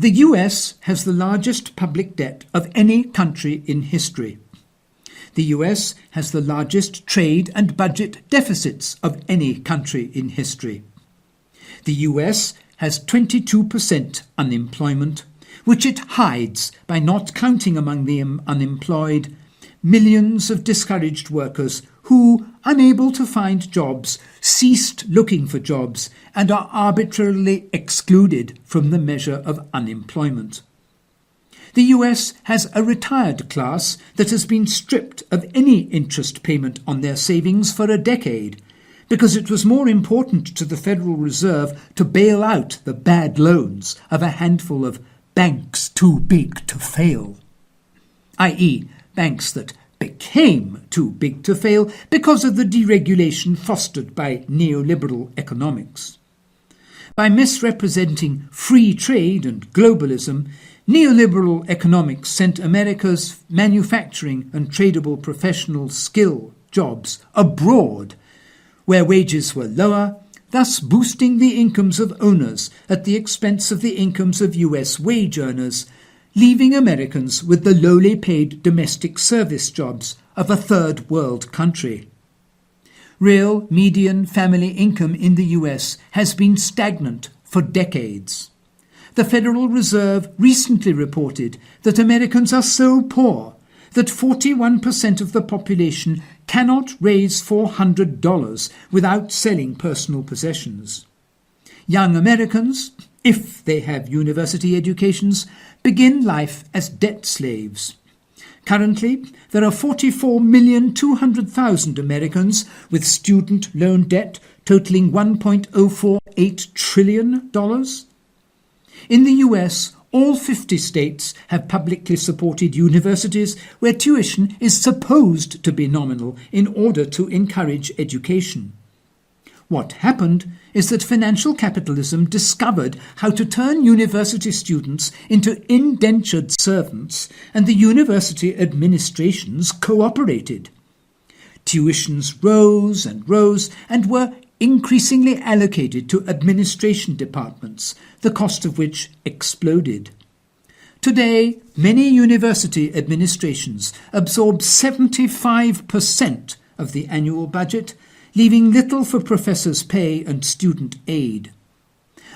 The US has the largest public debt of any country in history. The US has the largest trade and budget deficits of any country in history. The US has 22% unemployment, which it hides by not counting among the unemployed millions of discouraged workers who, unable to find jobs, ceased looking for jobs and are arbitrarily excluded from the measure of unemployment. The US has a retired class that has been stripped of any interest payment on their savings for a decade, because it was more important to the Federal Reserve to bail out the bad loans of a handful of banks too big to fail, i.e., banks that became too big to fail because of the deregulation fostered by neoliberal economics. By misrepresenting free trade and globalism, neoliberal economics sent America's manufacturing and tradable professional skill jobs abroad, where wages were lower, thus boosting the incomes of owners at the expense of the incomes of US wage earners, leaving Americans with the lowly paid domestic service jobs of a third world country. Real median family income in the US has been stagnant for decades. The Federal Reserve recently reported that Americans are so poor that 41% of the population cannot raise $400 without selling personal possessions. Young Americans, if they have university educations, begin life as debt slaves. Currently, there are 44,200,000 Americans with student loan debt totaling $1.048 trillion. In the US, all 50 states have publicly supported universities where tuition is supposed to be nominal in order to encourage education. What happened is that financial capitalism discovered how to turn university students into indentured servants, and the university administrations cooperated. Tuitions rose and were increasingly allocated to administration departments, the cost of which exploded. Today, many university administrations absorb 75% of the annual budget, leaving little for professors' pay and student aid.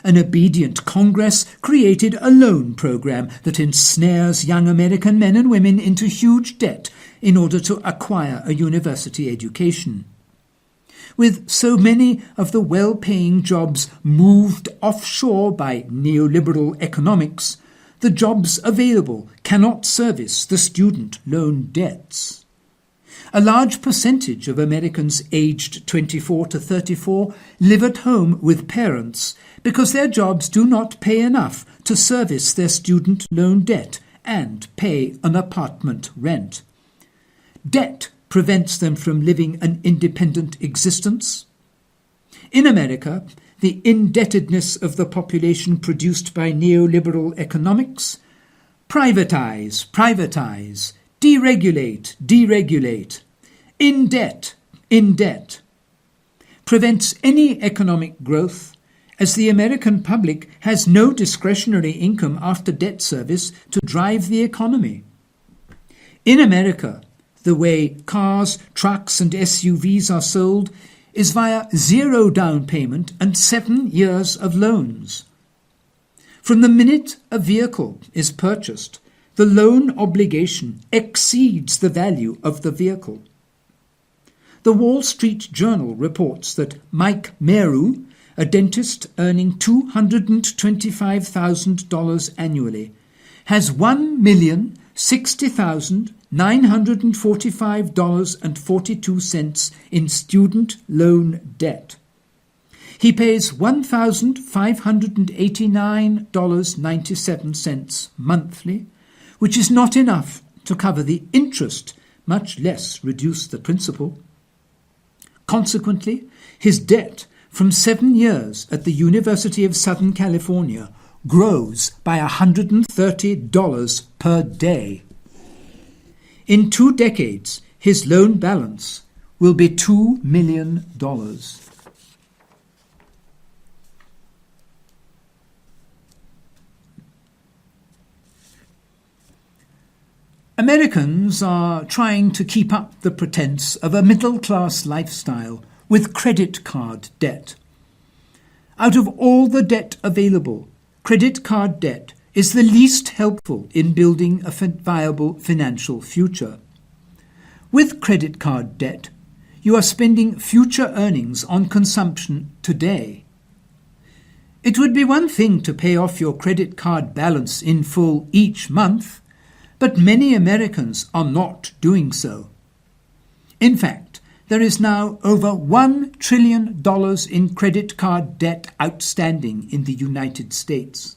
An obedient Congress created a loan program that ensnares young American men and women into huge debt in order to acquire a university education. With so many of the well-paying jobs moved offshore by neoliberal economics, the jobs available cannot service the student loan debts. A large percentage of Americans aged 24 to 34 live at home with parents because their jobs do not pay enough to service their student loan debt and pay an apartment rent. Debt prevents them from living an independent existence. In America, the indebtedness of the population produced by neoliberal economics, privatize, deregulate, in debt, prevents any economic growth, as the American public has no discretionary income after debt service to drive the economy. In America, the way cars, trucks and SUVs are sold is via 0 down payment and 7 years of loans. From the minute a vehicle is purchased, the loan obligation exceeds the value of the vehicle. The Wall Street Journal reports that Mike Meru, a dentist earning $225,000 annually, has $1,060,945.42 in student loan debt. He pays $1,589.97 monthly, which is not enough to cover the interest, much less reduce the principal. Consequently, his debt from 7 years at the University of Southern California grows by $130 per day. In 2 decades, his loan balance will be $2 million. Americans are trying to keep up the pretense of a middle-class lifestyle with credit card debt. Out of all the debt available, credit card debt is the least helpful in building a viable financial future. With credit card debt, you are spending future earnings on consumption today. It would be one thing to pay off your credit card balance in full each month, but many Americans are not doing so. In fact, there is now over $1 trillion in credit card debt outstanding in the United States.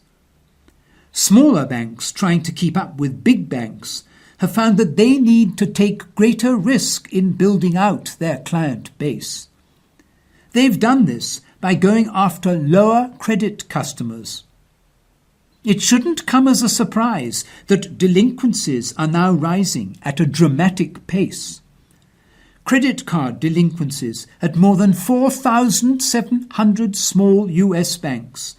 Smaller banks trying to keep up with big banks have found that they need to take greater risk in building out their client base. They've done this by going after lower credit customers. It shouldn't come as a surprise that delinquencies are now rising at a dramatic pace. Credit card delinquencies at more than 4,700 small US banks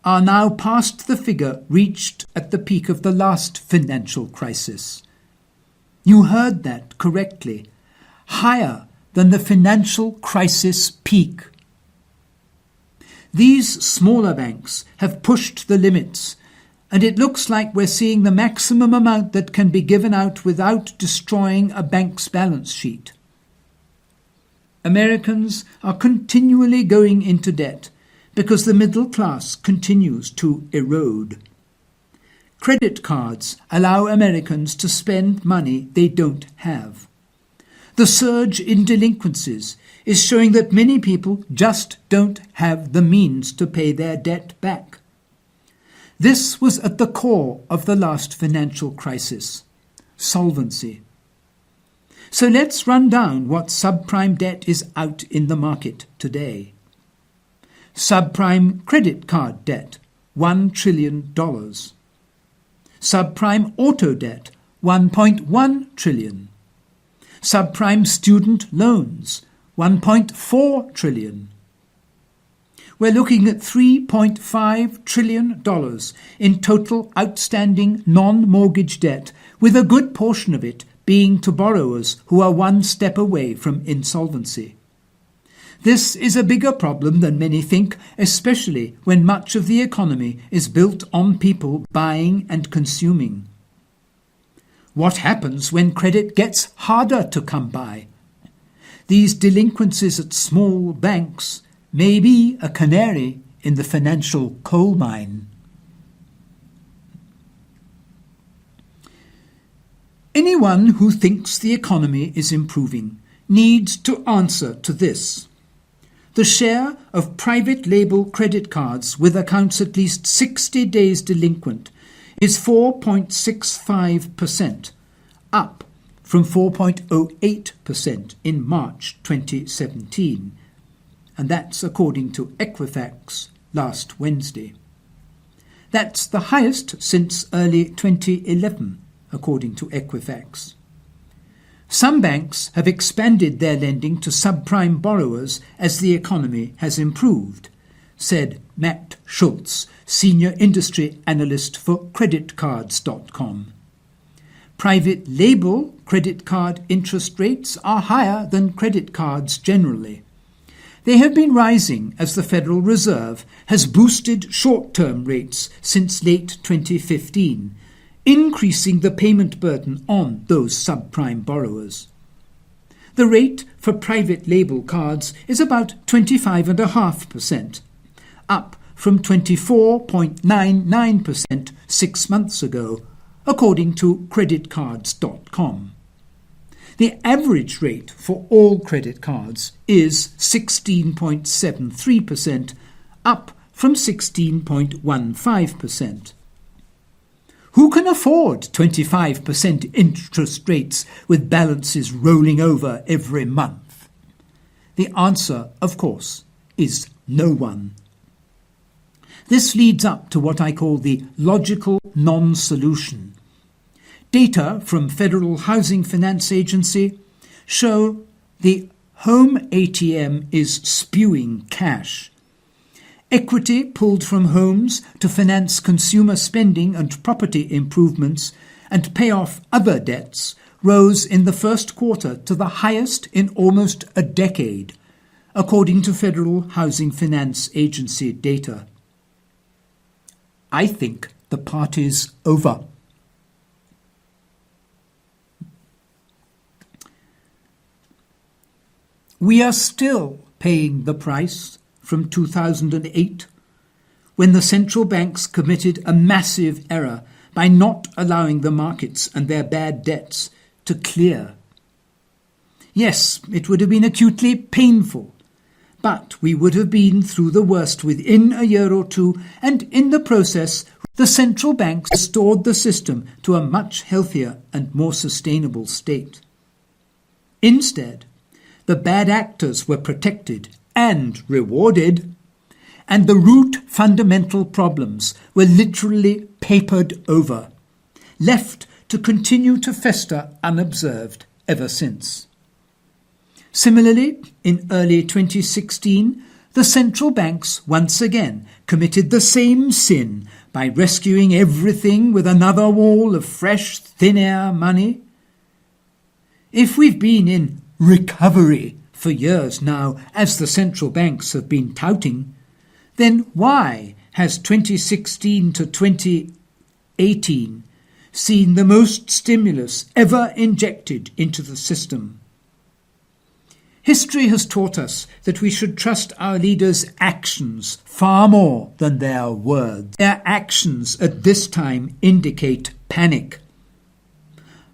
are now past the figure reached at the peak of the last financial crisis. You heard that correctly. Higher than the financial crisis peak. These smaller banks have pushed the limits, and it looks like we're seeing the maximum amount that can be given out without destroying a bank's balance sheet. Americans are continually going into debt because the middle class continues to erode. Credit cards allow Americans to spend money they don't have. The surge in delinquencies is showing that many people just don't have the means to pay their debt back. This was at the core of the last financial crisis: solvency. So let's run down what subprime debt is out in the market today. Subprime credit card debt, $1 trillion. Subprime auto debt, $1.1 trillion. Subprime student loans, $1.4 trillion. We're looking at $3.5 trillion in total outstanding non-mortgage debt, with a good portion of it being to borrowers who are one step away from insolvency. This is a bigger problem than many think, especially when much of the economy is built on people buying and consuming. What happens when credit gets harder to come by? These delinquencies at small banks may be a canary in the financial coal mine. Anyone who thinks the economy is improving needs to answer to this. The share of private label credit cards with accounts at least 60 days delinquent is 4.65%, up from 4.08% in March 2017. And that's according to Equifax last Wednesday. That's the highest since early 2011, according to Equifax. Some banks have expanded their lending to subprime borrowers as the economy has improved, said Matt Schultz, senior industry analyst for creditcards.com. Private label credit card interest rates are higher than credit cards generally. They have been rising as the Federal Reserve has boosted short-term rates since late 2015, increasing the payment burden on those subprime borrowers. The rate for private label cards is about 25.5%, up from 24.99% 6 months ago, according to creditcards.com. The average rate for all credit cards is 16.73%, up from 16.15%. Who can afford 25% interest rates with balances rolling over every month? The answer, of course, is no one. This leads up to what I call the logical non-solution. Data from Federal Housing Finance Agency show the home ATM is spewing cash. Equity pulled from homes to finance consumer spending and property improvements and pay off other debts rose in the first quarter to the highest in almost a decade, according to Federal Housing Finance Agency data. I think the party's over. We are still paying the price from 2008, when the central banks committed a massive error by not allowing the markets and their bad debts to clear. Yes, it would have been acutely painful, but we would have been through the worst within a year or two, and in the process, the central banks restored the system to a much healthier and more sustainable state. Instead, the bad actors were protected and rewarded, and the root fundamental problems were literally papered over, left to continue to fester unobserved ever since. Similarly, in early 2016, the central banks once again committed the same sin by rescuing everything with another wall of fresh, thin-air money. If we've been in recovery for years now, as the central banks have been touting, then why has 2016 to 2018 seen the most stimulus ever injected into the system? History has taught us that we should trust our leaders' actions far more than their words. Their actions at this time indicate panic.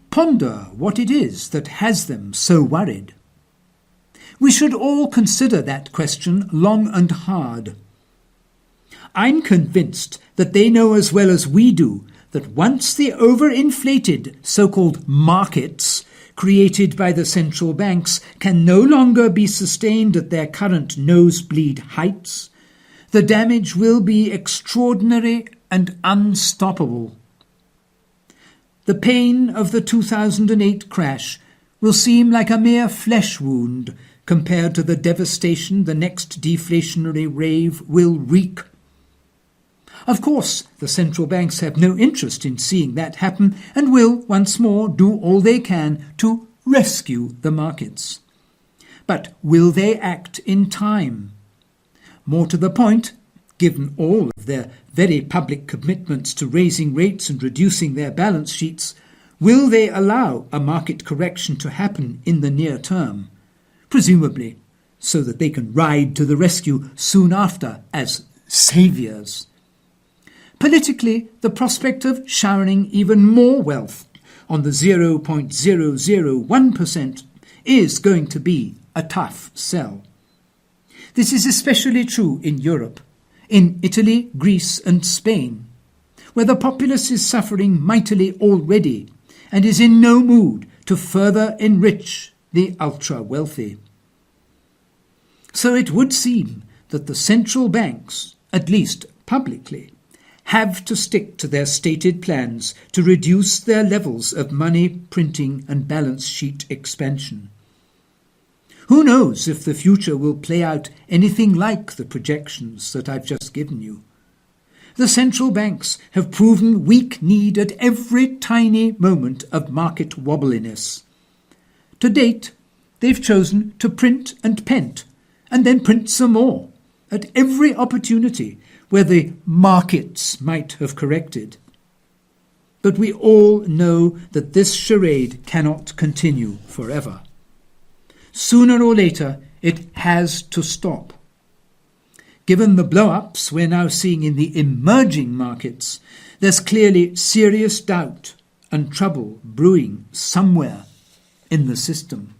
Ponder what it is that has them so worried. We should all consider that question long and hard. I'm convinced that they know as well as we do that once the overinflated so-called markets created by the central banks can no longer be sustained at their current nosebleed heights, the damage will be extraordinary and unstoppable. The pain of the 2008 crash will seem like a mere flesh wound compared to the devastation the next deflationary wave will wreak. Of course, the central banks have no interest in seeing that happen and will once more do all they can to rescue the markets. But will they act in time? More to the point, given all of their very public commitments to raising rates and reducing their balance sheets, will they allow a market correction to happen in the near term, presumably so that they can ride to the rescue soon after as saviours? Politically, the prospect of showering even more wealth on the 0.001% is going to be a tough sell. This is especially true in Europe, in Italy, Greece and Spain, where the populace is suffering mightily already and is in no mood to further enrich the ultra-wealthy. So it would seem that the central banks, at least publicly, have to stick to their stated plans to reduce their levels of money printing and balance sheet expansion. Who knows if the future will play out anything like the projections that I've just given you? The central banks have proven weak-kneed at every tiny moment of market wobbliness. To date, they've chosen to print and pent, and then print some more, at every opportunity where the markets might have corrected. But we all know that this charade cannot continue forever. Sooner or later, it has to stop. Given the blow-ups we're now seeing in the emerging markets, there's clearly serious doubt and trouble brewing somewhere in the system.